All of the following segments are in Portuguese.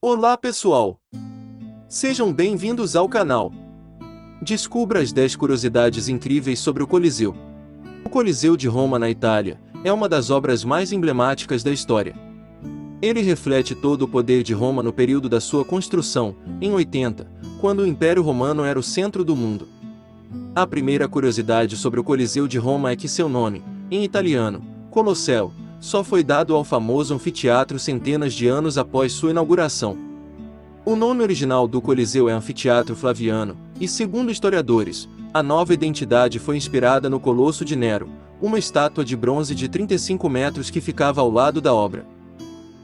Olá pessoal! Sejam bem-vindos ao canal. Descubra as 10 curiosidades incríveis sobre o Coliseu. O Coliseu de Roma na Itália é uma das obras mais emblemáticas da história. Ele reflete todo o poder de Roma no período da sua construção, em 80, quando o Império Romano era o centro do mundo. A primeira curiosidade sobre o Coliseu de Roma é que seu nome, em italiano, Colosseo, só foi dado ao famoso anfiteatro centenas de anos após sua inauguração. O nome original do Coliseu é Anfiteatro Flaviano, e segundo historiadores, a nova identidade foi inspirada no Colosso de Nero, uma estátua de bronze de 35 metros que ficava ao lado da obra.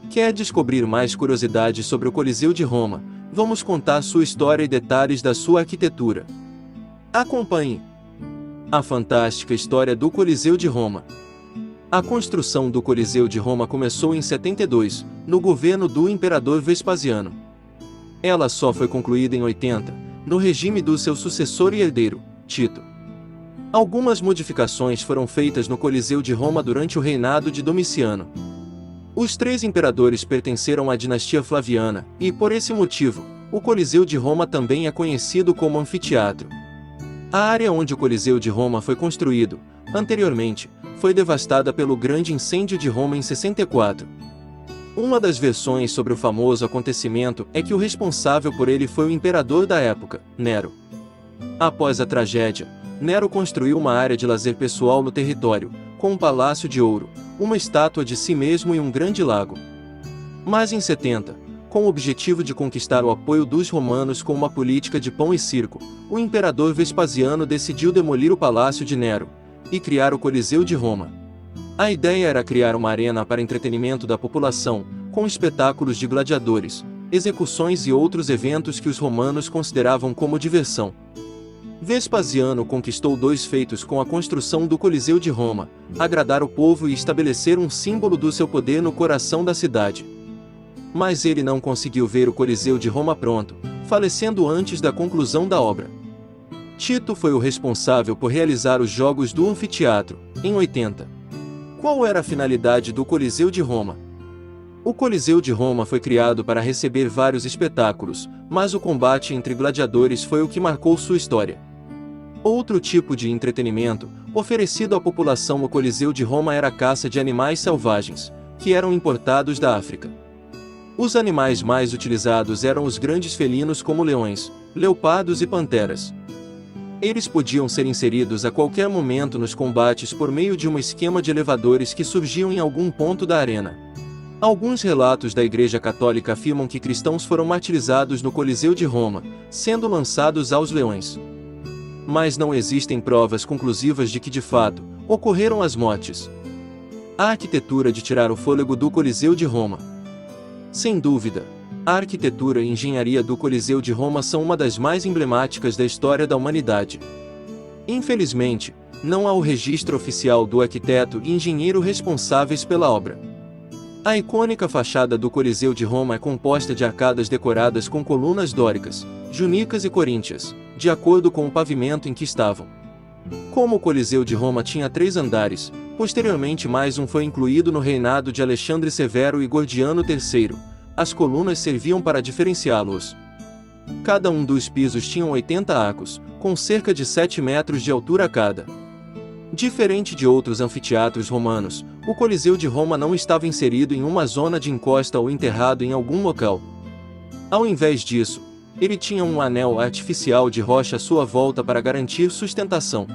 Quer descobrir mais curiosidades sobre o Coliseu de Roma? Vamos contar sua história e detalhes da sua arquitetura. Acompanhe a fantástica história do Coliseu de Roma. A construção do Coliseu de Roma começou em 72, no governo do imperador Vespasiano. Ela só foi concluída em 80, no regime do seu sucessor e herdeiro, Tito. Algumas modificações foram feitas no Coliseu de Roma durante o reinado de Domiciano. Os 3 imperadores pertenceram à dinastia Flaviana, e, por esse motivo, o Coliseu de Roma também é conhecido como anfiteatro. A área onde o Coliseu de Roma foi construído, anteriormente, foi devastada pelo Grande Incêndio de Roma em 64. Uma das versões sobre o famoso acontecimento é que o responsável por ele foi o imperador da época, Nero. Após a tragédia, Nero construiu uma área de lazer pessoal no território, com um palácio de ouro, uma estátua de si mesmo e um grande lago. Mas em 70, com o objetivo de conquistar o apoio dos romanos com uma política de pão e circo, o imperador Vespasiano decidiu demolir o palácio de Nero e criar o Coliseu de Roma. A ideia era criar uma arena para entretenimento da população, com espetáculos de gladiadores, execuções e outros eventos que os romanos consideravam como diversão. Vespasiano conquistou 2 feitos com a construção do Coliseu de Roma: agradar o povo e estabelecer um símbolo do seu poder no coração da cidade. Mas ele não conseguiu ver o Coliseu de Roma pronto, falecendo antes da conclusão da obra. Tito foi o responsável por realizar os Jogos do Anfiteatro, em 80. Qual era a finalidade do Coliseu de Roma? O Coliseu de Roma foi criado para receber vários espetáculos, mas o combate entre gladiadores foi o que marcou sua história. Outro tipo de entretenimento, oferecido à população no Coliseu de Roma era a caça de animais selvagens, que eram importados da África. Os animais mais utilizados eram os grandes felinos como leões, leopardos e panteras. Eles podiam ser inseridos a qualquer momento nos combates por meio de um esquema de elevadores que surgiam em algum ponto da arena. Alguns relatos da Igreja Católica afirmam que cristãos foram martirizados no Coliseu de Roma, sendo lançados aos leões. Mas não existem provas conclusivas de que de fato ocorreram as mortes. A arquitetura de tirar o fôlego do Coliseu de Roma. Sem dúvida, a arquitetura e engenharia do Coliseu de Roma são uma das mais emblemáticas da história da humanidade. Infelizmente, não há o registro oficial do arquiteto e engenheiro responsáveis pela obra. A icônica fachada do Coliseu de Roma é composta de arcadas decoradas com colunas dóricas, jônicas e coríntias, de acordo com o pavimento em que estavam. Como o Coliseu de Roma tinha 3 andares, posteriormente mais um foi incluído no reinado de Alexandre Severo e Gordiano III. As colunas serviam para diferenciá-los. Cada um dos pisos tinha 80 arcos, com cerca de 7 metros de altura cada. Diferente de outros anfiteatros romanos, o Coliseu de Roma não estava inserido em uma zona de encosta ou enterrado em algum local. Ao invés disso, ele tinha um anel artificial de rocha à sua volta para garantir sustentação.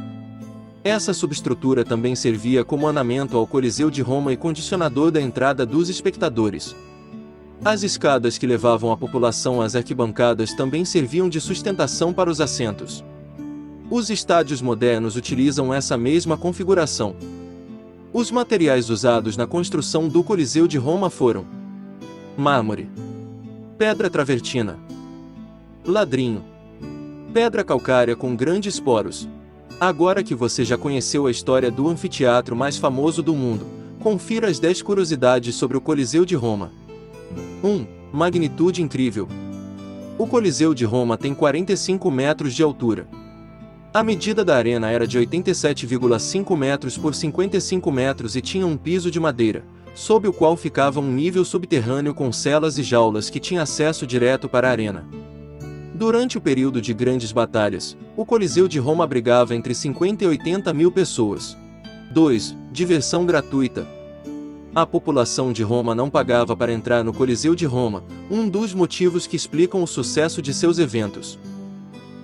Essa subestrutura também servia como ornamento ao Coliseu de Roma e condicionador da entrada dos espectadores. As escadas que levavam a população às arquibancadas também serviam de sustentação para os assentos. Os estádios modernos utilizam essa mesma configuração. Os materiais usados na construção do Coliseu de Roma foram mármore, pedra travertina, ladrinho, pedra calcária com grandes poros. Agora que você já conheceu a história do anfiteatro mais famoso do mundo, confira as 10 curiosidades sobre o Coliseu de Roma. 1. Magnitude incrível. O Coliseu de Roma tem 45 metros de altura. A medida da arena era de 87,5 metros por 55 metros e tinha um piso de madeira, sob o qual ficava um nível subterrâneo com celas e jaulas que tinha acesso direto para a arena. Durante o período de grandes batalhas, o Coliseu de Roma abrigava entre 50 e 80 mil pessoas. 2. Diversão gratuita. A população de Roma não pagava para entrar no Coliseu de Roma, um dos motivos que explicam o sucesso de seus eventos.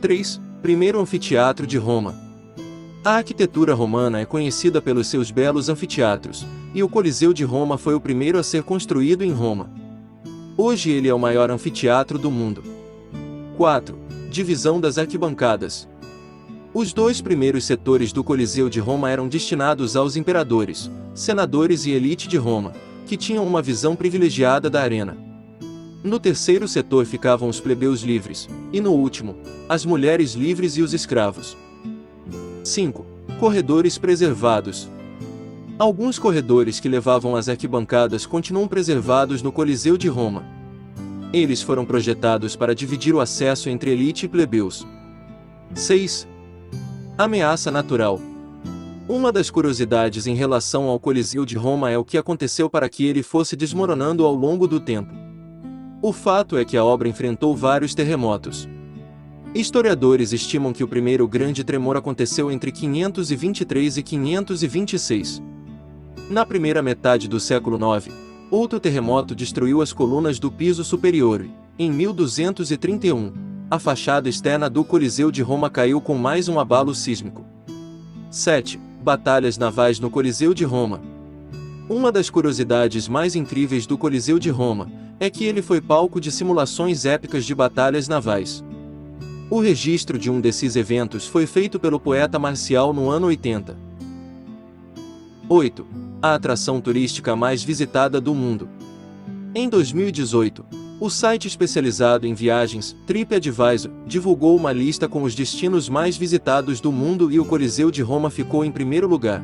3. Primeiro anfiteatro de Roma. A arquitetura romana é conhecida pelos seus belos anfiteatros, e o Coliseu de Roma foi o primeiro a ser construído em Roma. Hoje ele é o maior anfiteatro do mundo. 4. Divisão das arquibancadas. Os dois primeiros setores do Coliseu de Roma eram destinados aos imperadores, senadores e elite de Roma, que tinham uma visão privilegiada da arena. No terceiro setor ficavam os plebeus livres, e no último, as mulheres livres e os escravos. 5. Corredores preservados. Alguns corredores que levavam às arquibancadas continuam preservados no Coliseu de Roma. Eles foram projetados para dividir o acesso entre elite e plebeus. 6. Ameaça natural. Uma das curiosidades em relação ao Coliseu de Roma é o que aconteceu para que ele fosse desmoronando ao longo do tempo. O fato é que a obra enfrentou vários terremotos. Historiadores estimam que o primeiro grande tremor aconteceu entre 523 e 526. Na primeira metade do século IX, outro terremoto destruiu as colunas do piso superior e, em 1231, a fachada externa do Coliseu de Roma caiu com mais um abalo sísmico. 7. Batalhas navais no Coliseu de Roma. Uma das curiosidades mais incríveis do Coliseu de Roma é que ele foi palco de simulações épicas de batalhas navais. O registro de um desses eventos foi feito pelo poeta Marcial no ano 80. 8. A atração turística mais visitada do mundo. Em 2018, o site especializado em viagens, TripAdvisor, divulgou uma lista com os destinos mais visitados do mundo e o Coliseu de Roma ficou em primeiro lugar.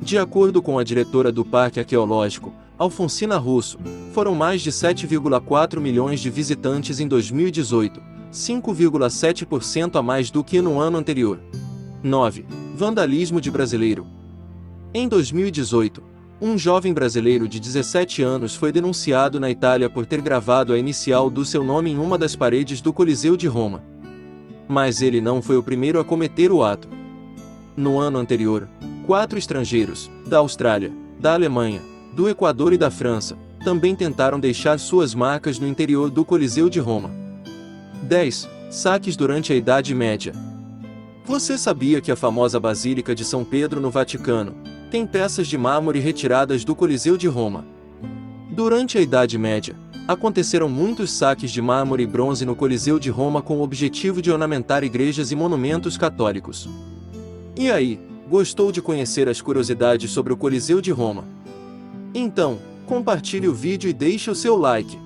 De acordo com a diretora do Parque Arqueológico, Alfonsina Russo, foram mais de 7,4 milhões de visitantes em 2018, 5,7% a mais do que no ano anterior. 9. Vandalismo de brasileiro. Em 2018, um jovem brasileiro de 17 anos foi denunciado na Itália por ter gravado a inicial do seu nome em uma das paredes do Coliseu de Roma. Mas ele não foi o primeiro a cometer o ato. No ano anterior, 4 estrangeiros, da Austrália, da Alemanha, do Equador e da França, também tentaram deixar suas marcas no interior do Coliseu de Roma. 10. Saques durante a Idade Média. Você sabia que a famosa Basílica de São Pedro no Vaticano tem peças de mármore retiradas do Coliseu de Roma? Durante a Idade Média, aconteceram muitos saques de mármore e bronze no Coliseu de Roma com o objetivo de ornamentar igrejas e monumentos católicos. E aí, gostou de conhecer as curiosidades sobre o Coliseu de Roma? Então, compartilhe o vídeo e deixe o seu like.